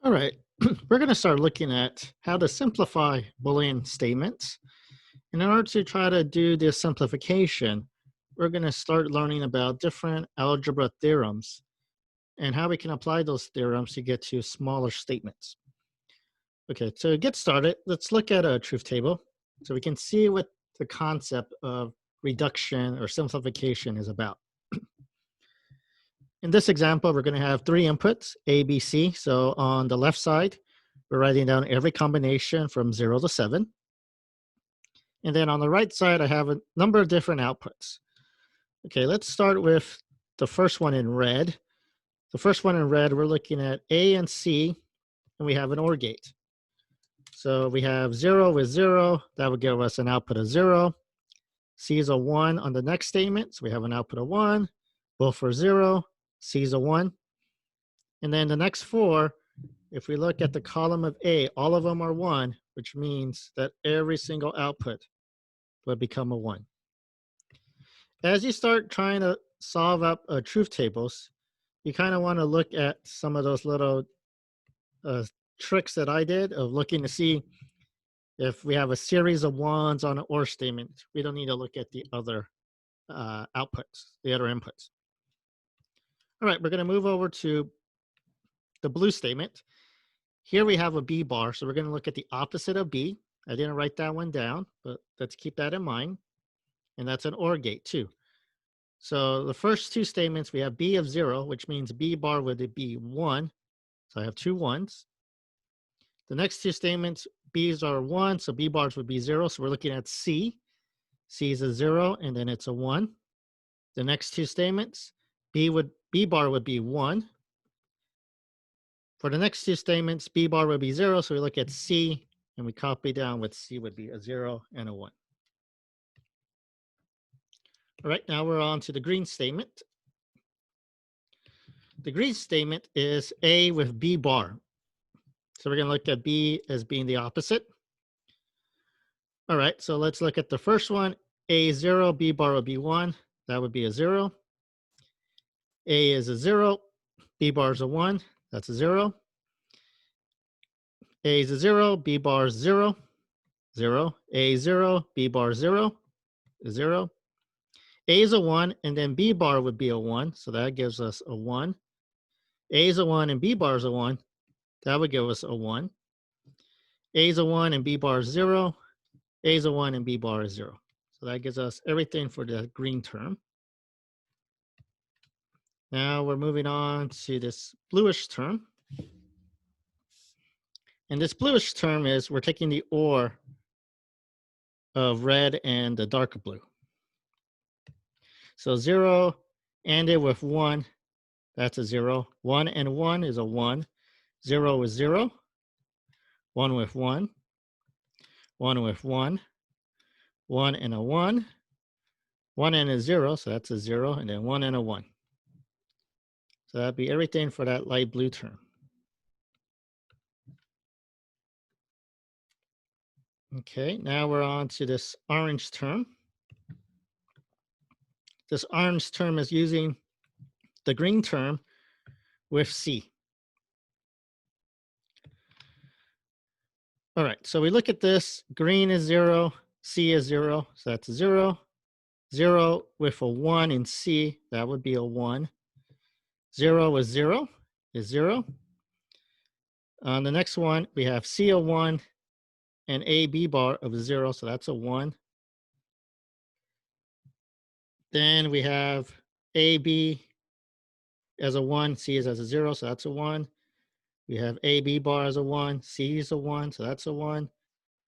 All right, we're going to start looking at how to simplify Boolean statements. And in order to try to do this simplification, we're going to start learning about different algebra theorems and how we can apply those theorems to get to smaller statements. Okay, to get started, let's look at a truth table so we can see what the concept of reduction or simplification is about. In this example, we're going to have three inputs, A, B, C. So on the left side, we're writing down every combination from 0 to 7. And then on the right side, I have a number of different outputs. Okay, let's start with the first one in red. The first one in red, we're looking at A and C, and we have an OR gate. So we have 0 with 0. That would give us an output of 0. C is a 1 on the next statement, so we have an output of 1. Both are 0. C is a 1. And then the next four, if we look at the column of A, all of them are 1, which means that every single output would become a 1. As you start trying to solve up truth tables, you kind of want to look at some of those little tricks that I did of looking to see if we have a series of 1s on an OR statement. We don't need to look at the other outputs, the other inputs. All right, we're going to move over to the blue statement. Here we have a B bar, so we're going to look at the opposite of B. I didn't write that one down, but let's keep that in mind. And that's an OR gate too. So the first two statements, we have B of 0, which means B bar would be 1. So I have two 1s. The next two statements, B's are 1, so B bars would be 0. So we're looking at C. C is a 0, and then it's a 1. The next two statements, B bar would be 1. For the next two statements, B bar would be 0, so we look at C, and we copy down what C would be, a 0 and a 1. All right, now we're on to the green statement. The green statement is A with B bar. So we're going to look at B as being the opposite. All right, so let's look at the first one. A 0, B bar would be 1. That would be a 0. A is a 0, B bar is a 1. That's a 0. A is a 0, B bar is 0. 0. A 0, B bar 0. 0. A is a 1, and then B bar would be a 1. So that gives us a 1. A is a 1, and B bar is a 1. That would give us a 1. A is a 1, and B bar is 0. A is a 1, and B bar is 0. So that gives us everything for the green term. Now we're moving on to this bluish term. And this bluish term is we're taking the OR of red and the darker blue. So 0 ended with 1. That's a 0. 1 and 1 is a 1. 0 is 0. 1 with 1. 1 with 1. 1 and a 1. 1 and a 0, so that's a 0. And then 1 and a 1. So that'd be everything for that light blue term. Okay, now we're on to this orange term. This orange term is using the green term with C. All right, so we look at this. Green is 0, C is 0, so that's a 0. 0 with a 1 in C, that would be a 1. 0 is 0 is 0. On the next one, we have C a 1 and A B bar of 0, so that's a 1. Then we have A B as a 1, C is as a 0, so that's a 1. We have A B bar as a 1, C is a 1, so that's a 1.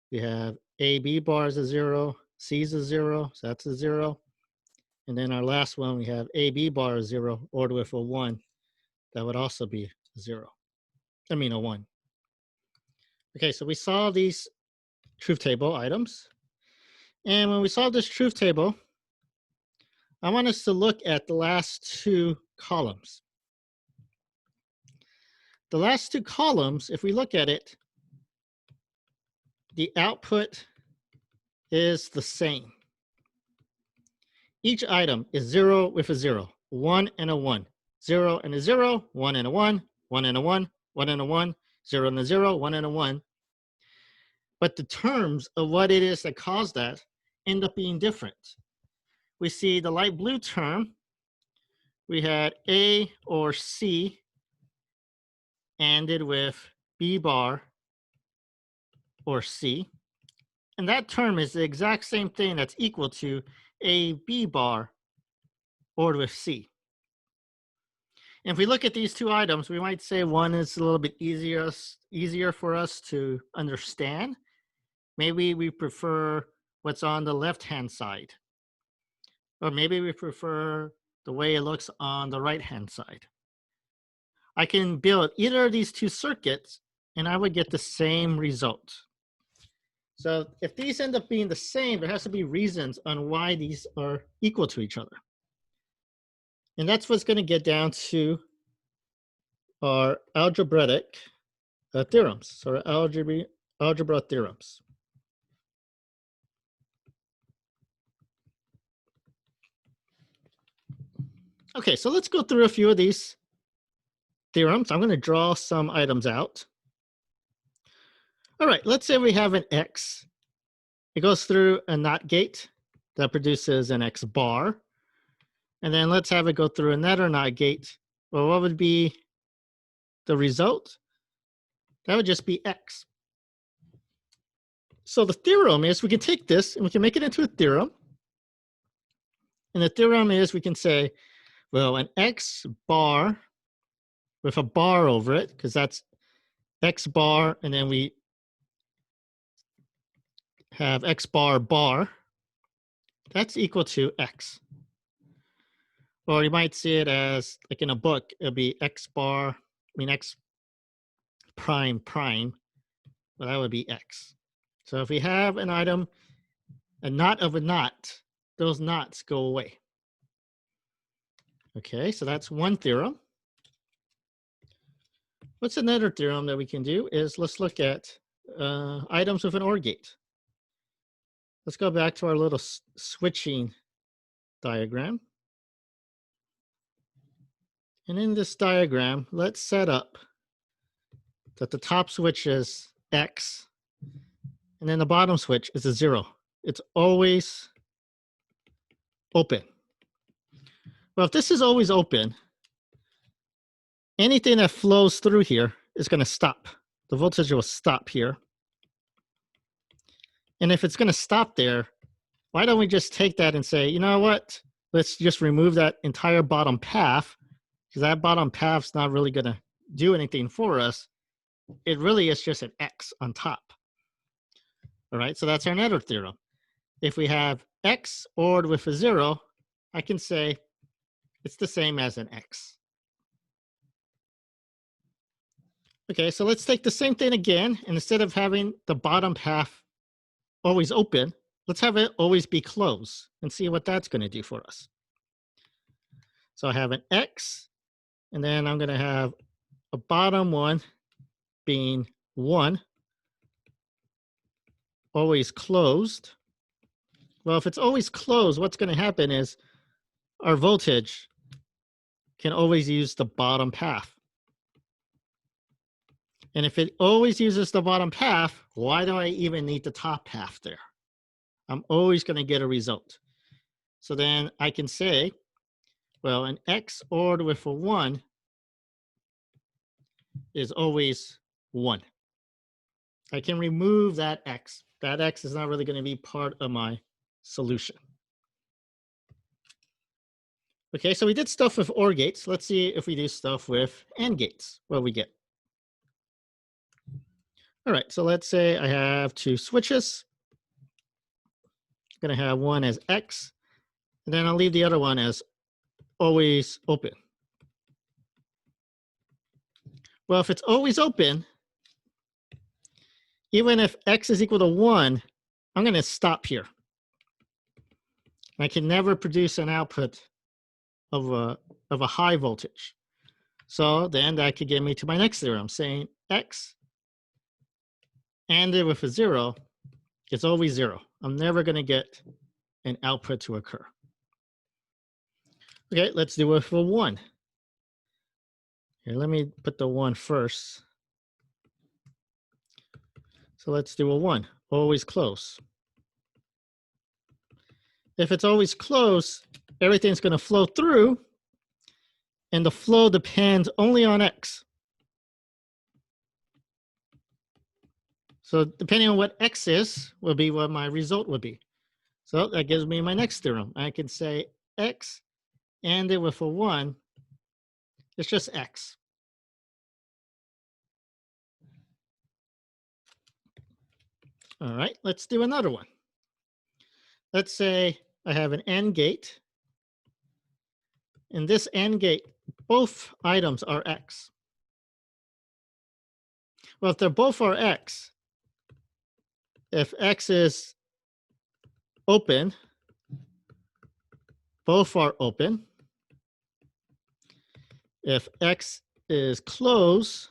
We have A B bar as a 0, C is a 0, so that's a 0. And then our last one, we have A B bar is 0, ordered with a 1. That would also be 0. I mean a 1. Okay, so we saw these truth table items. And when we solve this truth table, I want us to look at the last two columns. The last two columns, if we look at it, the output is the same. Each item is 0 with a 0, 1 and a 1, 0 and a 0, 1 and a 1, 1 and a 1, 1 and a 1, 0 and a 0, 1 and a 1. But the terms of what it is that caused that end up being different. We see the light blue term, we had A or C ended with B bar or C. And that term is the exact same thing that's equal to A B bar or with C. And if we look at these two items, we might say one is a little bit easier for us to understand. Maybe we prefer what's on the left-hand side. Or maybe we prefer the way it looks on the right-hand side. I can build either of these two circuits and I would get the same result. So if these end up being the same, there has to be reasons on why these are equal to each other. And that's what's going to get down to our algebraic theorems, or algebra theorems. Okay, so let's go through a few of these theorems. I'm going to draw some items out. All right, let's say we have an X. It goes through a NOT gate that produces an X bar. And then let's have it go through another NOT gate. Well, what would be the result? That would just be X. So the theorem is we can take this and we can make it into a theorem. And the theorem is we can say, well, an X bar with a bar over it, because that's X bar, and then we have X bar bar, that's equal to X. Or you might see it as, like in a book, it'll be X bar, X prime prime, well, that would be X. So if we have an item, a knot of a knot, those knots go away. Okay, so that's one theorem. What's another theorem that we can do is let's look at items with an OR gate. Let's go back to our little switching diagram. And in this diagram, let's set up that the top switch is X, and then the bottom switch is a 0. It's always open. Well, if this is always open, anything that flows through here is going to stop. The voltage will stop here. And if it's going to stop there, why don't we just take that and say, you know what? Let's just remove that entire bottom path, because that bottom path's not really going to do anything for us. It really is just an X on top. All right, so that's our nether theorem. If we have X ORed with a 0, I can say it's the same as an X. Okay, so let's take the same thing again, and instead of having the bottom half always open, let's have it always be closed and see what that's going to do for us. So I have an X, and then I'm going to have a bottom one being 1, always closed. Well, if it's always closed, what's going to happen is our voltage can always use the bottom path. And if it always uses the bottom path, why do I even need the top half there? I'm always going to get a result. So then I can say, well, an X ORed with a 1 is always 1. I can remove that X. That X is not really going to be part of my solution. Okay, so we did stuff with OR gates. Let's see if we do stuff with AND gates, what we get. All right, so let's say I have 2 switches. I'm going to have one as X, and then I'll leave the other one as always open. Well, if it's always open, even if X is equal to 1, I'm going to stop here. I can never produce an output of a high voltage. So then that could get me to my next theorem, saying X ANDed with a 0 is always 0. I'm never going to get an output to occur. Okay, let's do it for 1. Here, let me put the 1 first. So let's do a 1, always close. If it's always close, everything's going to flow through, and the flow depends only on x. So depending on what x is, will be what my result would be. So that gives me my next theorem. I can say x ANDed with a 1, it's just x. All right, let's do another one. Let's say I have an AND gate. In this AND gate, both items are x. Well, if they're both are x, if x is open, both are open. If x is closed,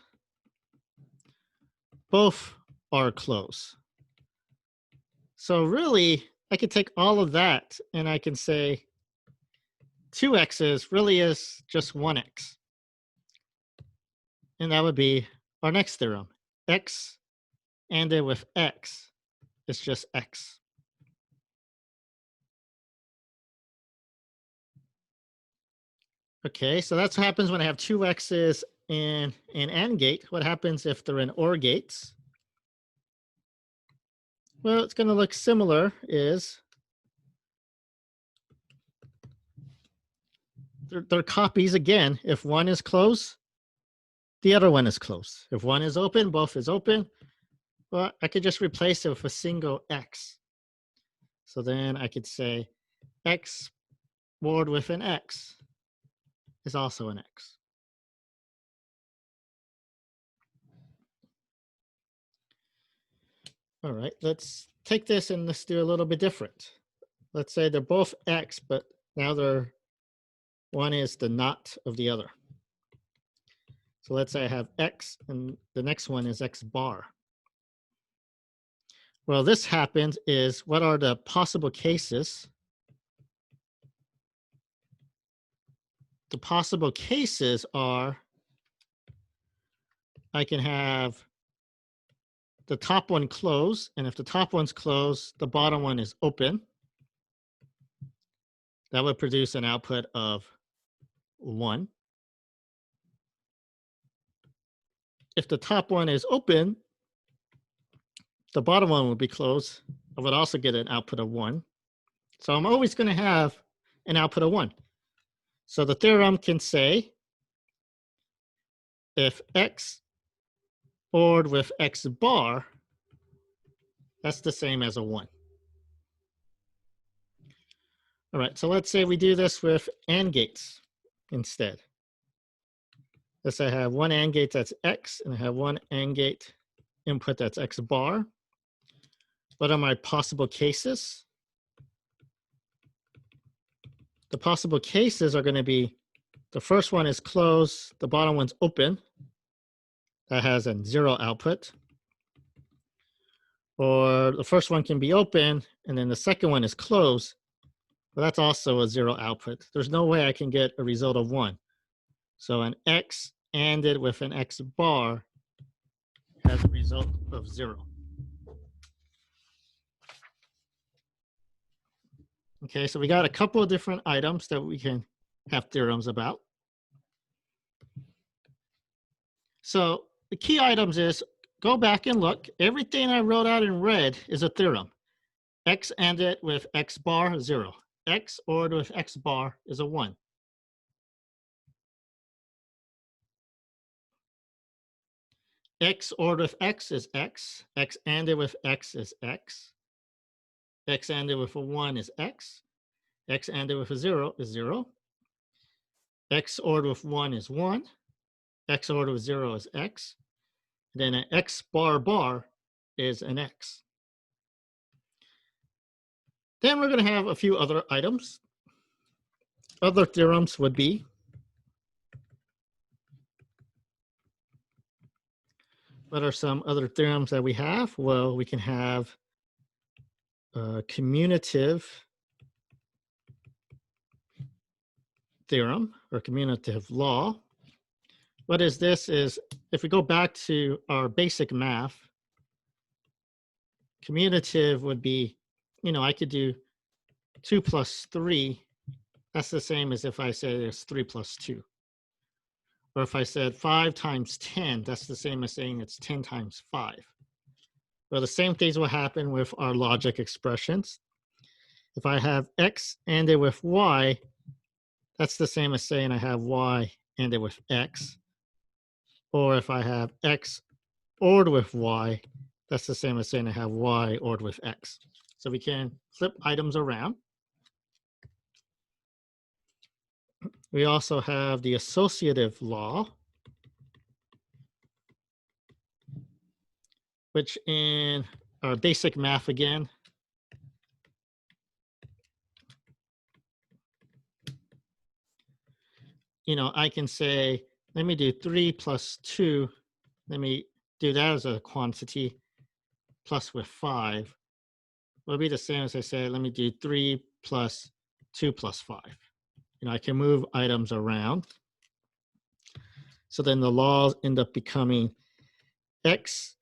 both are closed. So really, I could take all of that and I can say 2x's really is just 1x. And that would be our next theorem. X ANDed with x is just x. Okay, so that's what happens when I have 2x's in an AND gate. What happens if they're in OR gates? Well, it's going to look similar. They're copies again. If one is closed, the other one is closed. If one is open, both is open. Well, I could just replace it with a single x. So then I could say x board with an x is also an x. All right, let's take this and let's do a little bit different. Let's say they're both x, but now one is the not of the other. So let's say I have x and the next one is x bar. Well, this happens is what are the possible cases? The possible cases are I can have the top one closed, and if the top one's closed, the bottom one is open. That would produce an output of 1. If the top one is open, the bottom one will be closed. I would also get an output of 1. So I'm always going to have an output of 1. So the theorem can say if x ORed with x bar, that's the same as a 1. All right, so let's say we do this with AND gates instead. Let's say I have one AND gate that's x, and I have one AND gate input that's x bar. What are my possible cases? The possible cases are going to be the first one is closed, the bottom one's open. That has a 0 output. Or the first one can be open, and then the second one is closed. Well, that's also a 0 output. There's no way I can get a result of 1. So an x ANDed with an x bar has a result of 0. Okay, so we got a couple of different items that we can have theorems about. So the key items is go back and look. Everything I wrote out in red is a theorem. X ANDed with x bar, 0. X ORed with x bar is a 1. X ORed with x is x. X ANDed with x is x. X ANDed with a 1 is x. X ANDed with a 0 is 0. X ORed with 1 is 1. X ORed with 0 is x. Then an x bar bar is an x. Then we're going to have a few other items. Other theorems would be what are some other theorems that we have? Well, we can have commutative theorem or commutative law. What is this is if we go back to our basic math, commutative would be, I could do 2 plus 3. That's the same as if I said it's 3 plus 2. Or if I said 5 times 10, that's the same as saying it's 10 times 5. Well, the same things will happen with our logic expressions. If I have x ended with y, that's the same as saying I have y ended with x. Or if I have x ORed with y, that's the same as saying I have y ORed with x. So we can flip items around. We also have the associative law, which in our basic math again, I can say, let me do 3 plus 2. Let me do that as a quantity plus with 5. Will be the same as I say, let me do 3 plus 2 plus 5. I can move items around. So then the laws end up becoming x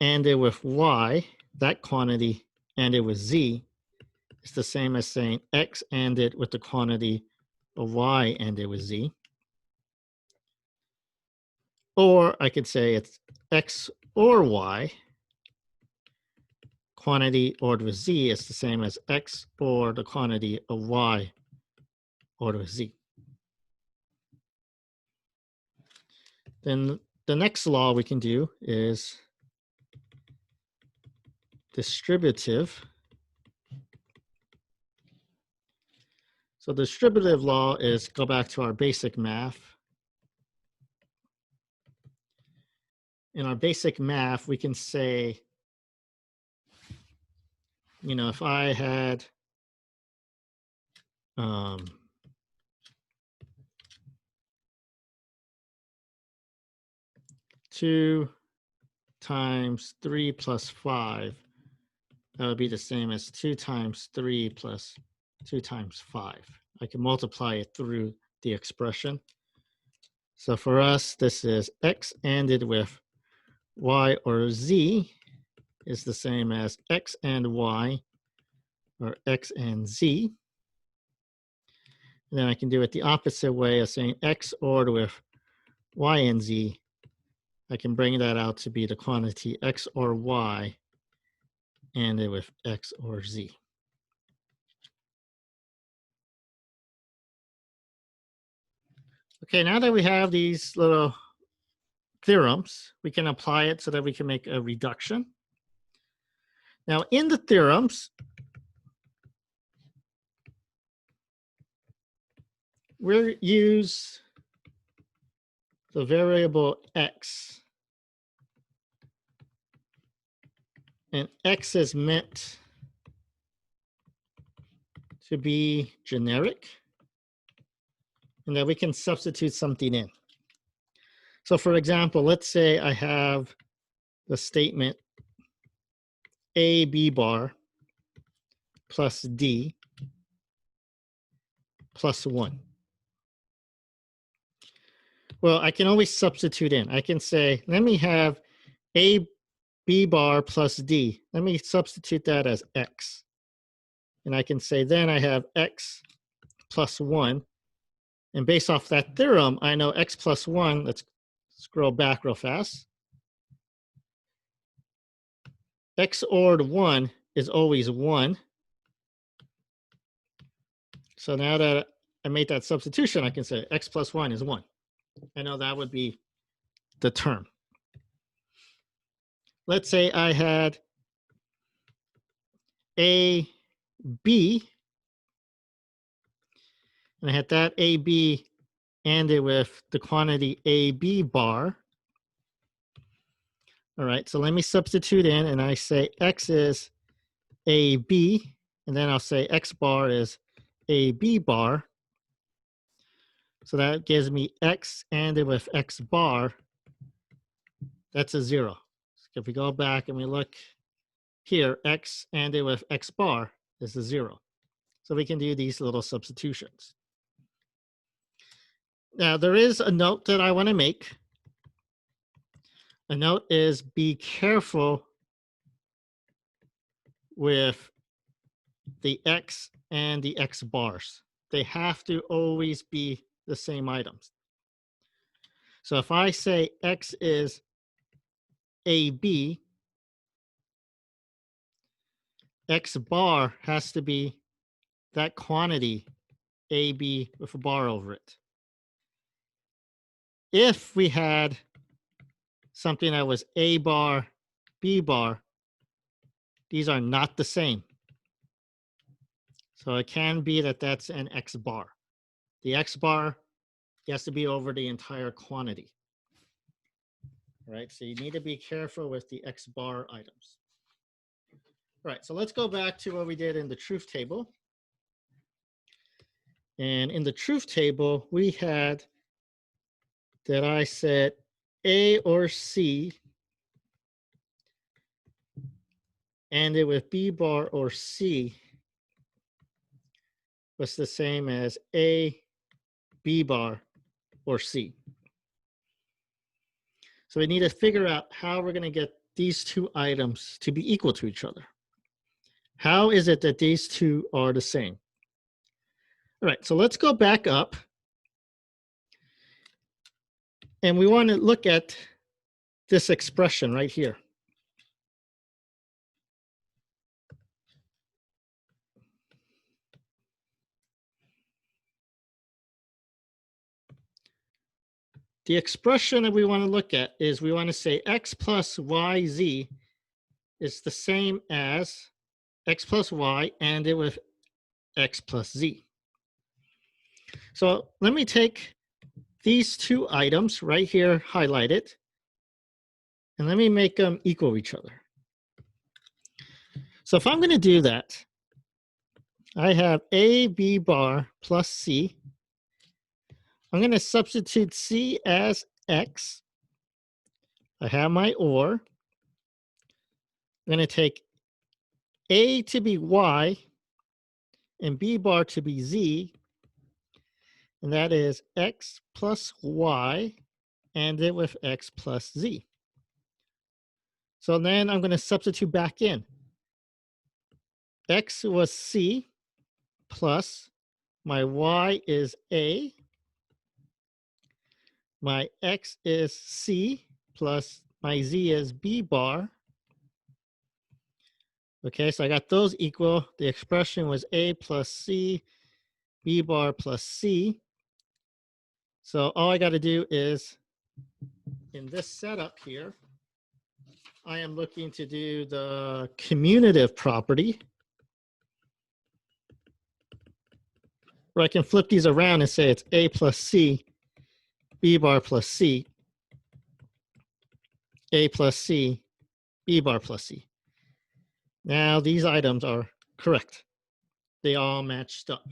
ANDed with y, that quantity ANDed with z, is the same as saying x ANDed with the quantity of y ANDed with z. Or I could say it's x or y, quantity ORed with z is the same as x or the quantity of y ORed with z. Then the next law we can do is distributive. So distributive law is, go back to our basic math. In our basic math, we can say, if I had 2 times 3 plus 5, that would be the same as 2 times 3 plus 2 times 5. I can multiply it through the expression. So for us, this is x ANDed with y or z is the same as x and y or x and z. And then I can do it the opposite way of saying x ORed with y and z. I can bring that out to be the quantity x or y ANDed with x or z. Okay, now that we have these little theorems, we can apply it so that we can make a reduction. Now, in the theorems, we use the variable x. And x is meant to be generic, and that we can substitute something in. So for example, let's say I have the statement a b bar plus d plus 1. Well, I can always substitute in. I can say, let me have a b bar plus d. Let me substitute that as x. And I can say then I have x plus 1. And based off that theorem, I know x plus 1, let's scroll back real fast. X ORed 1 is always 1. So now that I made that substitution, I can say x plus 1 is 1. I know that would be the term. Let's say I had a b, and I had that a b ANDed with the quantity a b bar. All right, so let me substitute in, and I say x is a b, and then I'll say x bar is a b bar. So that gives me x ANDed with x bar. That's a 0. So if we go back and we look here, x ANDed with x bar is a 0. So we can do these little substitutions. Now, there is a note that I want to make. A note is be careful with the X and the X bars. They have to always be the same items. So if I say X is AB, X bar has to be that quantity AB with a bar over it. If we had something that was A bar, B bar, these are not the same. So it can be that that's an X bar. The X bar has to be over the entire quantity. All right, so you need to be careful with the X bar items. All right, so let's go back to what we did in the truth table. And in the truth table, we had that I said A or C ended with B bar or C was the same as A, B bar, or C. So we need to figure out how we're going to get these two items to be equal to each other. How is it that these two are the same? All right, so let's go back up. And we want to look at this expression right here. The expression that we want to look at is we want to say x plus yz is the same as x plus y and it with x plus z. So let me take these two items right here highlighted, and let me make them equal each other. So if I'm going to do that, I have a b bar plus c. I'm going to substitute c as x. I have my or. I'm going to take a to be y and b bar to be z, and that is x plus y and it with x plus z. So then I'm going to substitute back in. X was c plus my y is a, my x is c plus my z is b bar. Okay, so I got those equal. The expression was a plus c, b bar plus c. So all I got to do is, in this setup here, I am looking to do the commutative property, where I can flip these around and say it's a plus c, b bar plus c, a plus c, b bar plus c. Now these items are correct. They all matched up.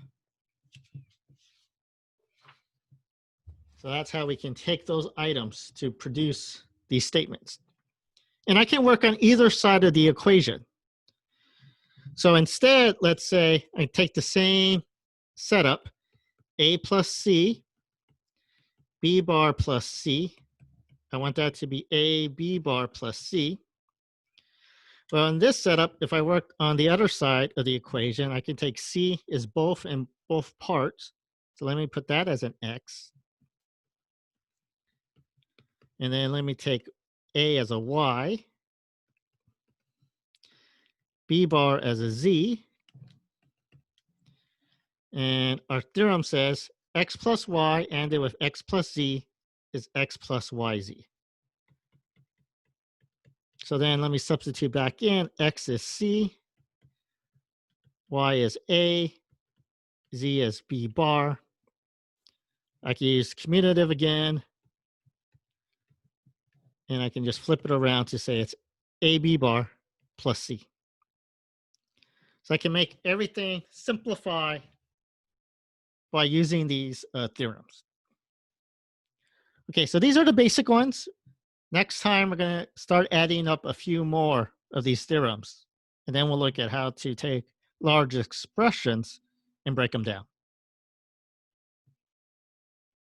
So that's how we can take those items to produce these statements. And I can work on either side of the equation. So instead, let's say I take the same setup, a plus c, b bar plus c. I want that to be a b bar plus c. Well, in this setup, if I work on the other side of the equation, I can take c is both in both parts. So let me put that as an x. And then let me take a as a y, b bar as a z. And our theorem says x plus y and it with x plus z is x plus yz. So then let me substitute back in. X is c, y is a, z is b bar. I can use commutative again. And I can just flip it around to say it's a b bar plus c. So I can make everything simplify by using these theorems. Okay, so these are the basic ones. Next time, we're going to start adding up a few more of these theorems. And then we'll look at how to take large expressions and break them down.